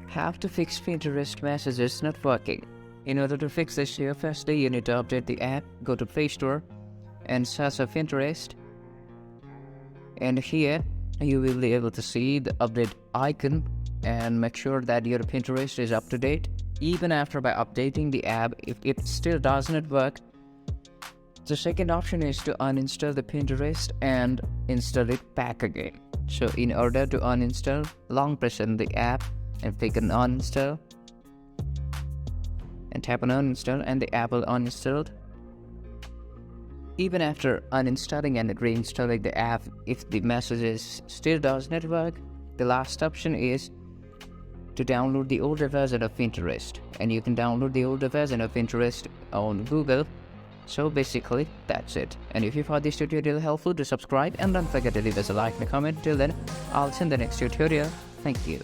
Have to fix Pinterest messages not working. In order to fix this here, firstly you need to update the app. Go to Play Store and search for Pinterest, and here you will be able to see the update icon, and make sure that your Pinterest is up to date. Even after by updating the app, if it still does not work, the second option is to uninstall the Pinterest and install it back again. So in order to uninstall, long press on the app and click on uninstall and tap on uninstall, and the app will uninstall. Even after uninstalling and reinstalling the app, if the messages still does not work, the last option is to download the older version of Pinterest, and you can download the older version of Pinterest on Google. So basically that's it. And if you found this tutorial helpful, do subscribe and don't forget to leave us a like and a comment. Till then, I'll see you in the next tutorial. Thank you.